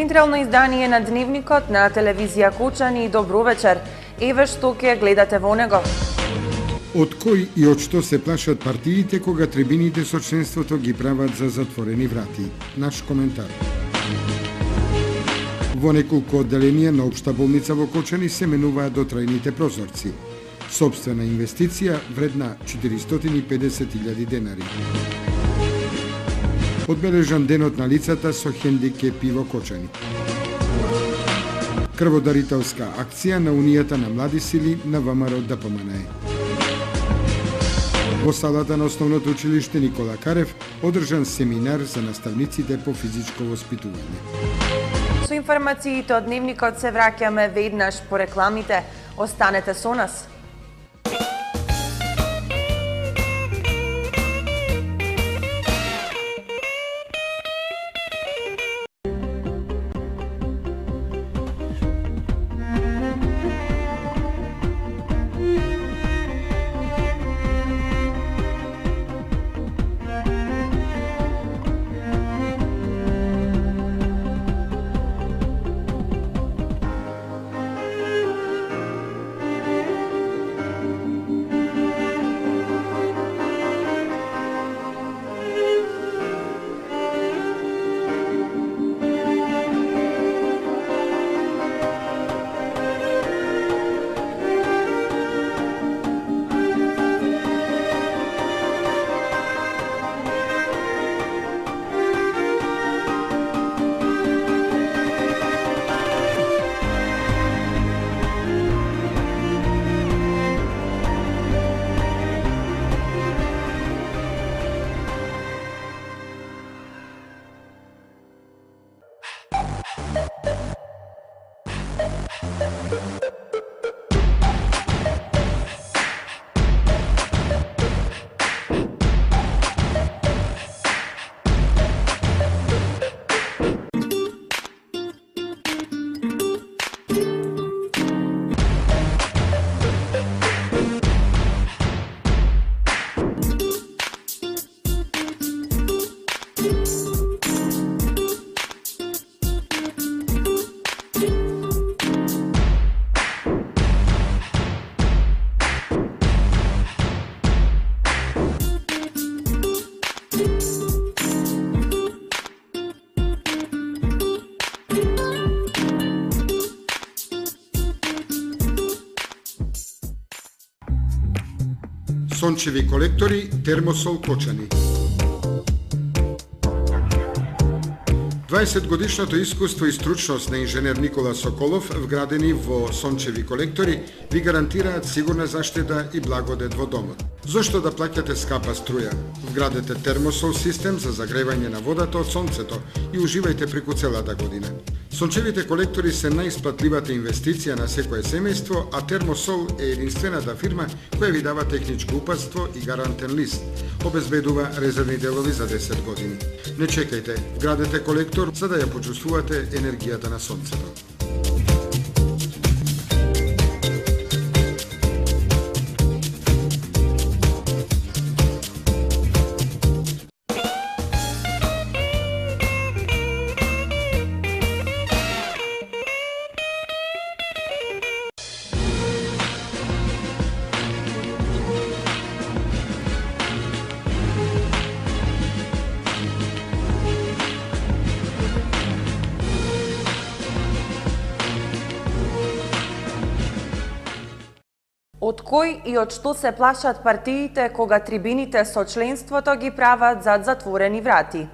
централно издание на Дневникот на телевизија Кочани. Добро вечер. Еве што ќе гледате во него. Од кој и од што се плашат партиите кога трибините со членството ги прават за затворени врати? Наш коментар. Во неколку одделенија на Општа болница во Кочани се менуваат дотрајните прозорци. Собствена инвестиција вредна 450.000 денари. Одбележан денот на лицата со хендикепи во Кочани. Крводарителска акција на Унијата на млади сили на ВМРО ДПМНЕ. Во салата на Основното училиште Никола Карев одржан семинар за наставниците по физичко воспитување. Со информациите од Дневникот се враќаме веднаш по рекламите. Останете со нас. Сончеви колектори, Термосол Кочани. 20-годишното искуство и стручност на инженер Никола Соколов, вградени во сончеви колектори, ви гарантираат сигурна заштита и благодет во домот. Зошто да плаќате скапа струја? Вградете термосол систем за загревање на водата од сонцето и уживајте преку целата година. Сончевите колектори се најисплатливата инвестиција на секое семејство, а Термосол е единствената фирма која ви дава техничко упатство и гарантен лист. Обезбедува резервни делови за 10 години. Не чекајте, вградете колектор за да ја почувствувате енергијата на сонцето. Од кој и од што се плашат партиите кога трибините со членството ги прават зад затворени врати?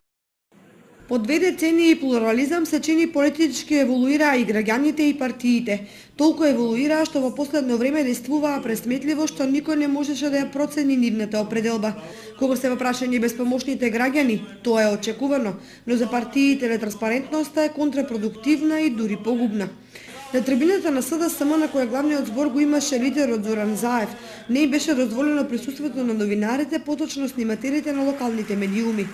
Под две децении и плурализам се чини политички еволуираа и граѓаните и партиите. Толку еволуираа што во последно време действуваа пресметливо што никој не можеше да ја процени нивната определба. Кога се во прашање безпомошните граѓани, тоа е очекувано, но за партиите нетранспарентноста е контрапродуктивна и дури погубна. На трибината на СДСМ, на која главниот збор го имаше лидерот Зоран Заев, не беше дозволено присуството на новинарите, поточно снимателите на локалните медиуми.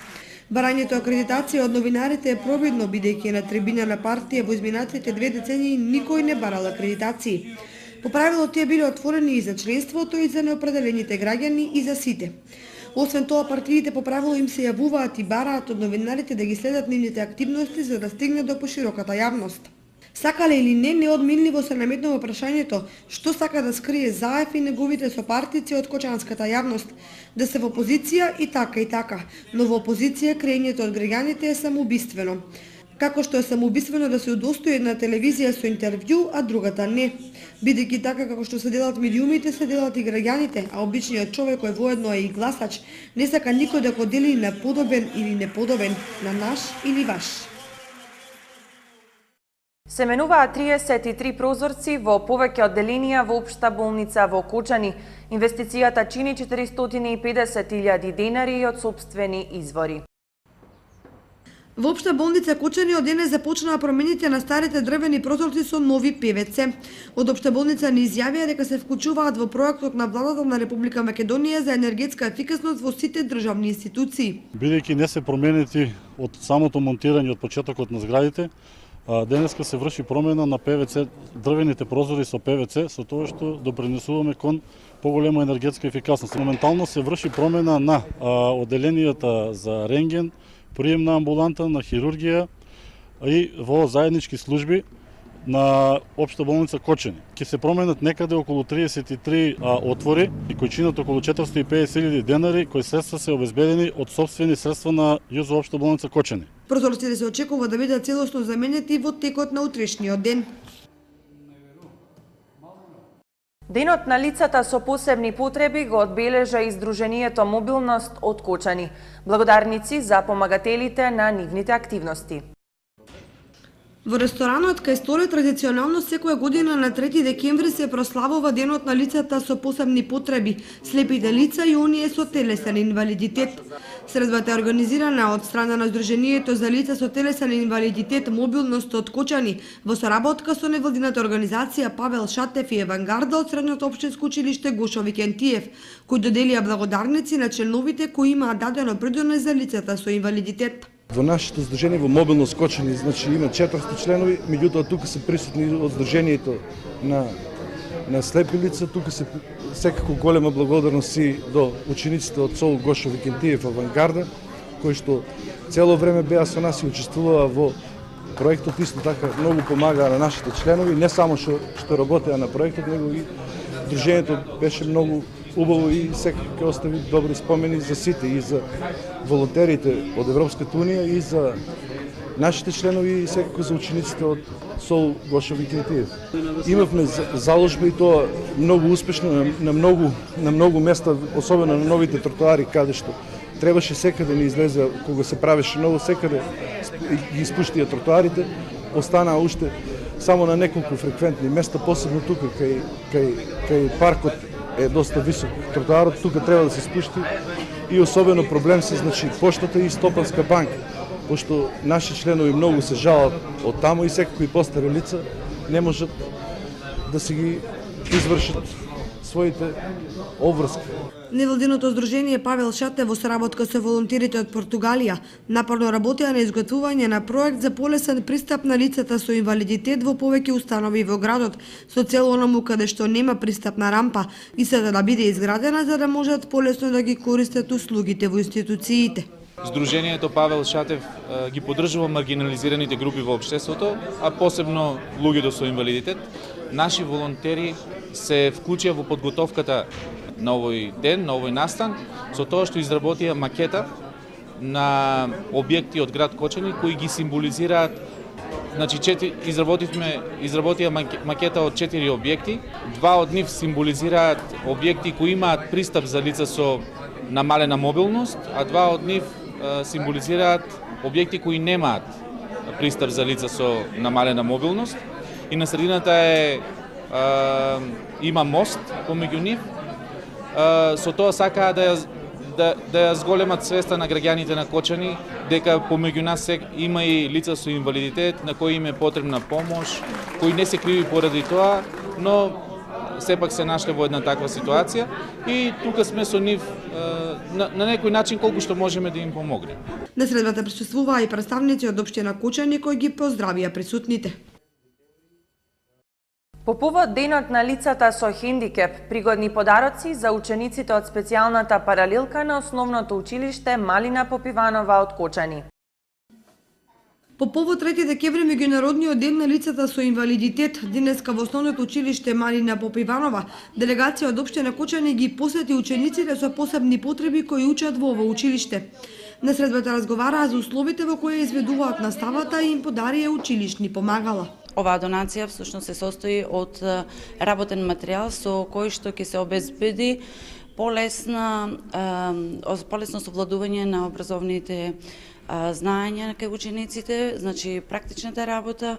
Барањето акредитација од новинарите е пробидно, бидејќи на трибина на партија во изминатите 2 децении никој не барал акредитации. По правило тие биле отворени и за членството и за неопределените граѓани и за сите. Освен тоа, партиите по правило им се јавуваат и бараат од новинарите да ги следат нивните активности за да стигне до пошироката јавност. Сакале или не, неодменливо се наметнува прашањето што сака да скрие Заев и неговите сопартици од кочанската јавност, да се во опозиција и така, но во опозиција крењето од граѓаните е самоубиствено. Како што е самоубиствено да се удостои една телевизија со интервју, а другата не. Бидејќи така како што се делат медиумите, се делат и граѓаните, а обичниот човек кој воедно е и гласач, не сака никој да го дели на подобен или неподобен, на наш или ваш. Се менуваат 33 прозорци во повеќе одделенија во Општа болница во Кочани. Инвестицијата чини 450.000 денари од сопствени извори. Во Општа болница Кочани од денес започнаа промените на старите дрвени прозорци со нови ПВЦ. Од Општа болница ни изјавија дека се вклучуваат во проектот на владата на Република Македонија за енергетска ефикасност во сите државни институции. Бидејќи не се променети од самото монтирање од почетокот на зградите, денеска се врши промена на ПВЦ, дрвените прозори со ПВЦ, со тоа што допринесуваме кон поголема енергетска ефикасност. Моментално се врши промена на одделенијата за рентген, приемна амбуланта, на хирургија и во заеднички служби на Општа болница Кочани. Ќе се променат некаде околу 33 отвори и кои чинат околу 450.000 денари, кои средства се обезбедени од сопствени средства на ЈУЗО Општа болница Кочани. Прозорците се очекува да бидат целосно заменети во текот на утрешниот ден. Денот на лицата со посебни потреби го одбележа Издруженијето Мобилност од Кочани. Благодарници за помагателите на нивните активности. Во ресторанот кај Столе традиционално секоја година на 3 декември се прославува Денот на лицата со посебни потреби, слепите лица и оние со телесен инвалидитет. Средбата е организирана од страна на Издруженијето за лица со телесен инвалидитет Мобилност од Кочани во соработка со невладината организација Павел Шатев и Авангарда од Средното општинско училиште Гошо Викентиев, кои доделија благодарници на членовите кои имаат дадено придонес за лицата со инвалидитет. Во нашето здружение во Мобилност Кочани, значи има 400 членови, меѓутоа тука се присутни од здружението на слепи лица, тука се секако голема благодарност и до учениците од СОУ Гошо Викентиев Авангарда, кои што цело време беа со нас и учествуваа во проектот, исто така многу помагаа на нашите членови, не само што работеа на проектот, него и здружението беше многу убаво и секако ќе остави добри спомени за сите, и за волонтерите од Европската унија, и за нашите членови, и секако за учениците од СОУ Гошо Викентиев. Имавме заложба и тоа многу успешно на многу места, особено на новите тротоари, каде што требаше секаде ни излезе, кога се правеше ново, секаде ги испуштија тротоарите, останаа уште само на неколку фреквентни места, посебно тука кај паркот е доста висок тротоарот, тука треба да се спушти, и особено проблем се, значи, поштата и Стопанска банка, пошто наши членови многу се жалат од таму и секако и постари лица не можат да си ги извршат своите обврски. Невладиното здружение Павел Шатев во соработка со волонтерите од Португалија напорно работеа на изготвување на проект за полесен пристап на лицата со инвалидитет во повеќе установи во градот, со цел онаму каде што нема пристапна рампа, и се да биде изградена за да можат полесно да ги користат услугите во институциите. Сдружението Павел Шатев ги поддржува маргинализираните групи во општеството, а посебно луѓето со инвалидитет. Наши волонтери се вклучија во подготовката на овој ден, на овој настан, со тоа што изработија макета на објекти од град Кочани кои ги символизираат. Значи, изработија макета од 4 објекти. 2 од нив символизираат објекти кои имаат пристап за лица со намалена мобилност, а 2 од нив символизираат објекти кои немаат пристап за лица со намалена мобилност. И на средината има мост помеѓу нив. Со тоа сакаа да ја зголемат свеста на граѓаните на Кочани дека помеѓу нас има и лица со инвалидитет на кои им е потребна помош, кои не се криви поради тоа, но сепак се нашле во една таква ситуација и тука сме со нив на некој начин колку што можеме да им помогнеме. На средбата присуствуваа и представници од општина Кочани кои ги поздравија присутните. По повод денот на лицата со хендикеп, пригодни подароци за учениците од специјалната паралелка на основното училиште Малина Попиванова од Кочани. По повод 3 декември меѓународниот ден на лицата со инвалидитет, денеска во основното училиште Малина Попиванова, делегација од општина Кочани ги посети учениците со посебни потреби кои учат во ово училиште. На средбата разговараа за условите во кои изведуваат наставата и им подарија училишни помагала. Оваа донација всушност се состои од работен материјал со кој што ќе се обезбеди полесно совладување на образовните знаења кај учениците, значи практичната работа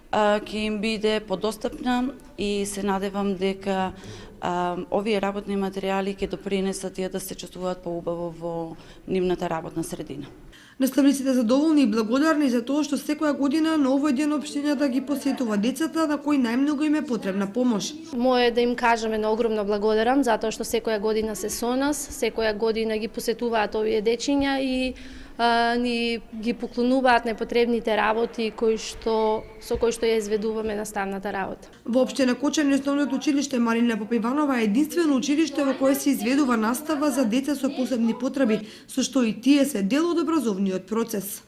ќе им биде подостапна и се надевам дека овие работни материјали ќе допринесат тие да се чувствуваат поубаво во нивната работна средина. Наставниците задоволни и благодарни за тоа што секоја година на овој ден општината ги посетува децата на кои најмногу им е потребна помош. Мое да им кажеме на огромно благодарам затоа што секоја година се со нас, секоја година ги посетуваат овие дечиња и ни ги поклонуваат непотребните работи со кои што ја изведуваме наставната работа. Во општина Кочани основното училиште Малина Попиванова е единствено училиште во кое се изведува настава за деца со посебни потреби, со што и тие се дел од образовниот процес.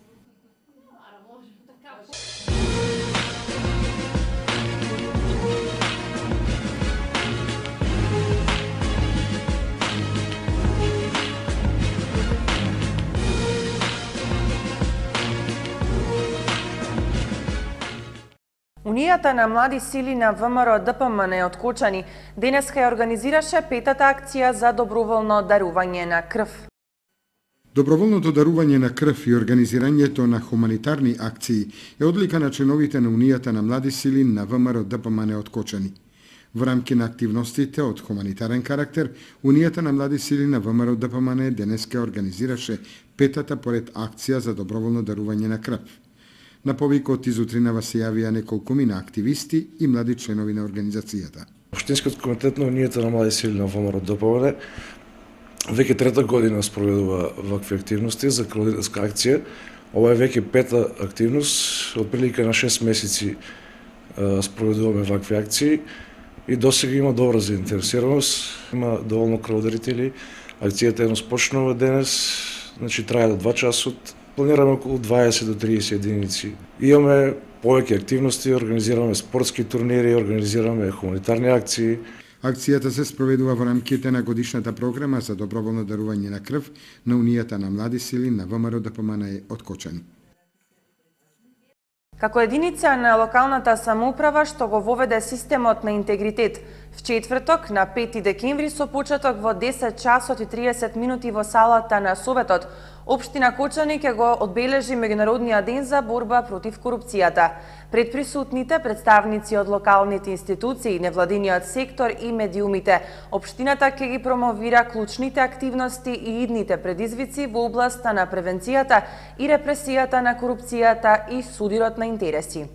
Унијата на млади сили на ВМРО ДПМН од Кочани денеска ја организираше петата акција за доброволно дарување на крв. Доброволното дарување на крв и организирањето на хуманитарни акции е одлика на членовите на Унијата на млади сили на ВМРО ДПМН од Кочани. Во рамки на активностите од хуманитарен карактер, Унијата на млади сили на ВМРО ДПМН денеска организираше петата поред акција за доброволно дарување на крв. На повикот изутринава се јавија неколкумина активисти и млади членови на организацијата. Општинскиот комитет на Унијата на млади сили на ВМРО ДПМН веќе трета година спроведува вакви активности за крводарска акција. Ова е веќе пета активност, отприлика на 6 месеци спроведуваме вакви акции и досега има добра заинтересираност, има доволно крводарители. Акцијата еднос почнува денес, значи трае до 2 часот. Планираме околу 20 до 30 единици. Имаме повеќе активности, организираме спортски турнири, организираме хуманитарни акции. Акцијата се спроведува во рамките на годишната програма за доброволно дарување на крв на Унијата на млади сили на ВМРО ДПМН од Кочани. Како единица на локалната самоуправа што го воведе системот на интегритет, в четврток на 5 декември со почеток во 10 часот и 30 минути во салата на Советот, Општина Кочани ќе го одбележи Меѓународниот ден за борба против корупцијата. Пред присутните представници од локалните институции, невладиниот сектор и медиумите, општината ќе ги промовира клучните активности и идните предизвици во областа на превенцијата и репресијата на корупцијата и судирот на интереси.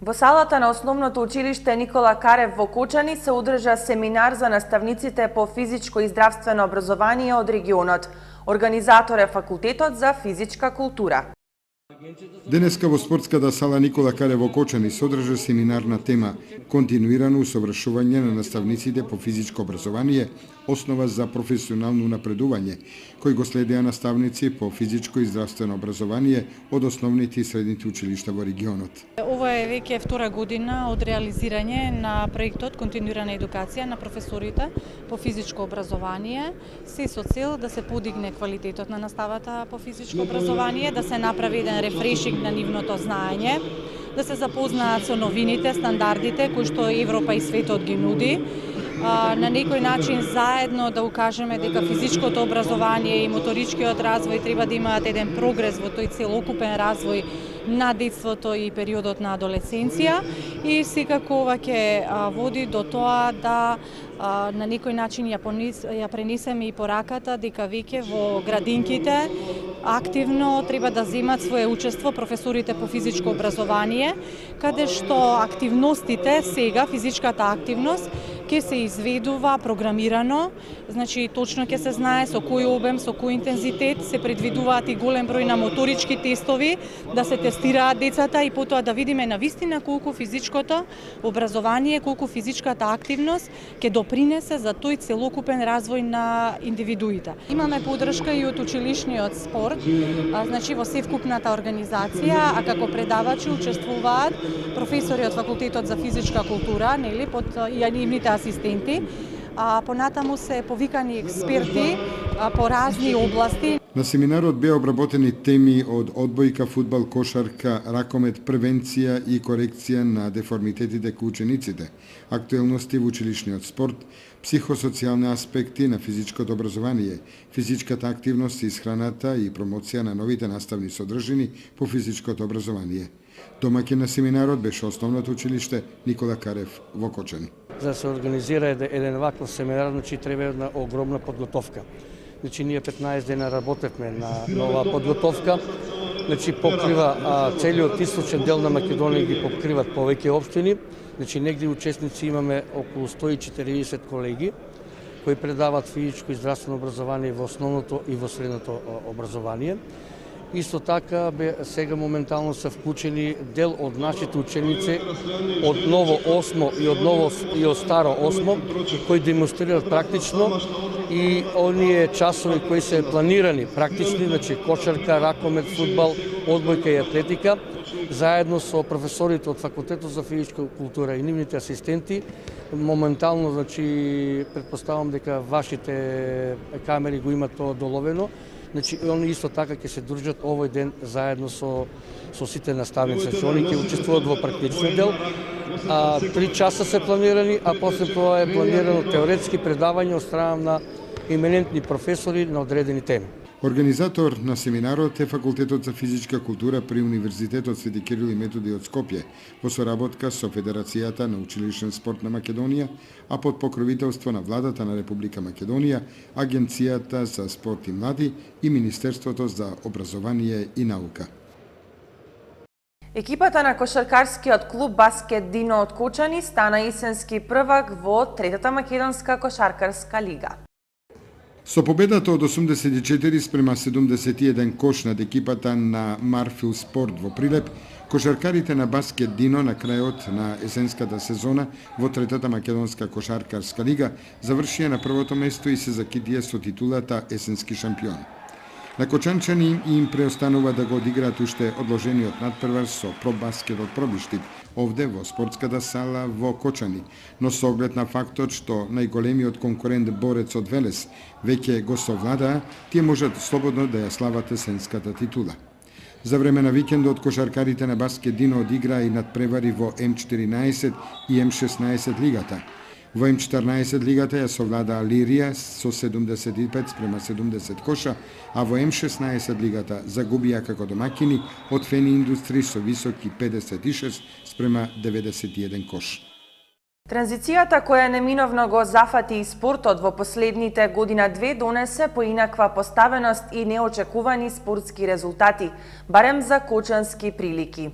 Во салата на основното училиште Никола Карев во Кочани се одржа семинар за наставниците по физичко и здравствено образование од регионот. Организатор е Факултетот за физичка култура. Денеска во спортската сала Никола Карев во Кочани се одржа семинар на тема континуирано усовршување на наставниците по физичко образование, основа за професионално напредување, кој го следеа наставници по физичко и здравствено образование од основните и средните училишта во регионот. Ова е веќе втора година од реализирање на проектот континуирана едукација на професорите по физичко образование, се со цел да се подигне квалитетот на наставата по физичко образование, да се направи еден рефрешинг на нивното знаење, да се запознаат со новините, стандардите кои што Европа и светот ги нуди, на некој начин заедно да укажеме дека физичкото образование и моторичкиот развој треба да имаат еден прогрес во тој целокупен развој на детството и периодот на адолесценција и секако ова ќе води до тоа да на некој начин ја пренесеме и пораката дека веќе во градинките активно треба да земат свое учество професорите по физичко образование, каде што активностите сега, физичката активност, ќе се изведува програмирано, значи точно ќе се знае со кој обем, со кој интензитет, се предвидуваат и голем број на моторички тестови, да се тестираат децата и потоа да видиме навистина колку физичкото образование, колку физичката активност ќе допринесе за тој целокупен развој на индивидуите. Имаме поддршка и од училишниот спорт, значи во севкупната организација, а како предавачи учествуваат професори од факултетот за физичка култура, нели, под и нивните асистенти. Понатаму се повикани експерти по разни области. На семинарот беа обработени теми од одбојка, фудбал, кошарка, ракомет, превенција и корекција на деформитетите кај учениците, актуелности во училишниот спорт, психосоцијални аспекти на физичкото образование, физичката активност и исхраната и промоција на новите наставни содржини по физичкото образование. Домаќин на семинарот беше основното училиште Никола Карев во Кочани. За да се организира еден ваков семинар, значи треба една огромна подготовка. Значи ние 15 дена работевме на оваа подготовка. Значи покрива целиот источен дел на Македонија, ги покриват повеќе општини. Значи негде учесници имаме околу 140 колеги кои предават физичко и здравствено образование во основното и во средното образование. Исто така сега моментално се вклучени дел од нашите ученици од ново 8 и од старо 8 кои демонстрираат практично и оние часови кои се планирани практични, значи кошарка, ракомет, фудбал, одбојка и атлетика, заедно со професорите од факултетот за физичка култура и нивните асистенти. Моментално, значи, предпоставам дека вашите камери го имат тоа доловено. Значи, они исто така ќе се дружат овој ден заедно со сите наставници. Значи, они ќе учествуваат во практичниот дел. 3 часа се планирани, а после тоа е планирано теоретски предавање од страна на именентни професори на одредени теми. Организатор на семинарот е Факултетот за физичка култура при Универзитетот Свети Кирил и Методи од Скопје, во соработка со Федерацијата на училишен спорт на Македонија, а под покровителство на Владата на Република Македонија, Агенцијата за спорт и млади и Министерството за образование и наука. Екипата на кошаркарскиот клуб Баскет Дино од Кочани стана есенски првак во третата македонска кошаркарска лига. Со победата од 84 спрема 71 кош над екипата на Марфил Спорт во Прилеп, кошаркарите на Баскет Дино на крајот на есенската сезона во третата македонска кошаркарска лига завршија на првото место и се закитија со титулата есенски шампион. На кочанчани им преостанува да го одиграат уште одложениот надпревар со Пробаскет од Пробиштип, овде во спортската сала во Кочани, но со оглед на фактот што најголемиот конкурент борец од Велес веќе го совладаа, тие можат слободно да ја слават есенската титула. За време на викендот кошаркарите на Баскет Дино одиграа и надпревари во М14 и М16 лигата. Во М14 лигата ја совладаа Лирија со 75 спрема 70 коша, а во М16 лигата загубија како домакини од Фени Индустри со високи 56 спрема 91 кош. Транзицијата која неминовно го зафати и спортот во последните година-две донесе поинаква поставеност и неочекувани спортски резултати, барем за кочански прилики.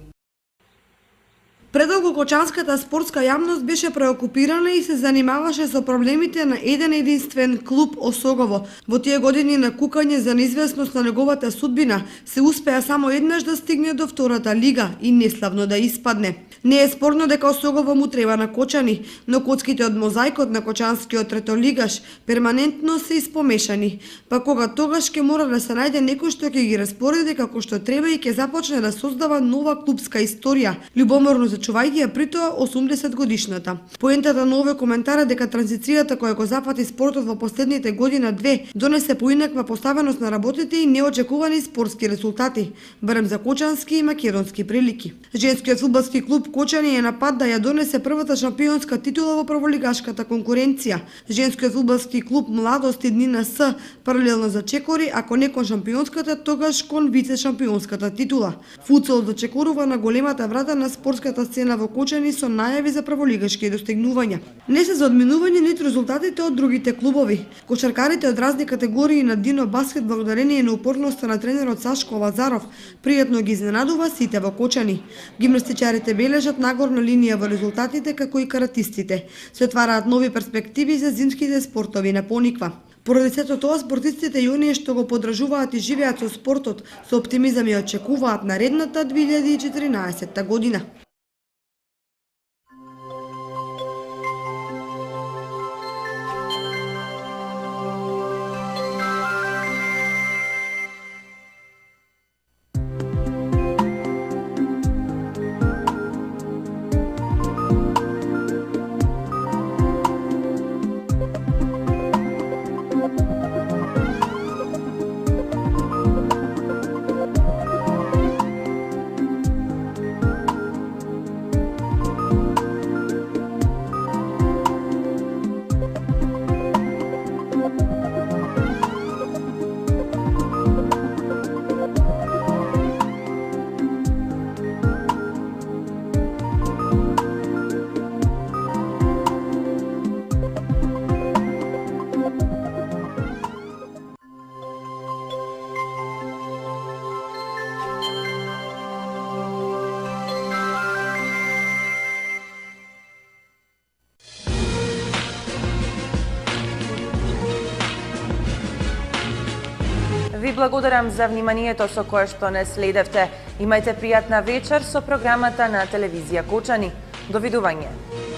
Предолго кочанската спортска јавност беше преокупирана и се занимаваше со проблемите на еден единствен клуб Осогово. Во тие години на кукање за неизвестност на неговата судбина се успеа само еднаш да стигне до втората лига и неславно да испадне. Не е спорно дека Осогово му треба на Кочани, но коцките од мозаикот на кочанскиот третолигаш перманентно се испомешани. Па кога тогаш ќе мора да се најде некој што ќе ги распореди како што треба и ќе започне да создава нова клубска историја, љубоморно зачувајќи ја притоа 80 годишната. Поентата на овој коментар е дека транзицијата која го зафати спортот во последните година-две донесе поинаква поставеност на работите и неочекувани спортски резултати, барем за кочански и македонски прилики. Женскиот фудбалски клуб Кочани е на пат да ја донесе првата шампионска титула во прволигашката конкуренција. Женскиот фудбалски клуб Младост и Дни на С паралелно зачекори, ако не кон шампионската, тогаш кон вице шампионската титула. Футсал зачекорува на големата врата на спортската сцена во Кочани со најави за прволигашки достигнувања. Не се за одминување ниту резултатите од другите клубови. Кошаркарите од разни категории на Дино Баскет благодарение на упорноста на тренерот Сашко Лазаров пријатно ги изненадува сите во Кочани. Гимнастичарите бележат нагорна линија во резултатите како и каратистите. Се отвараат нови перспективи за зимските спортови на Пониква. Поради сето тоа, спортистите и оние што го подражуваат и живеат со спортот, со оптимизам ја очекуваат наредната 2014 година. Ви благодарам за вниманието со кое што не следевте. Имајте пријатна вечер со програмата на телевизија Кочани. Довидување.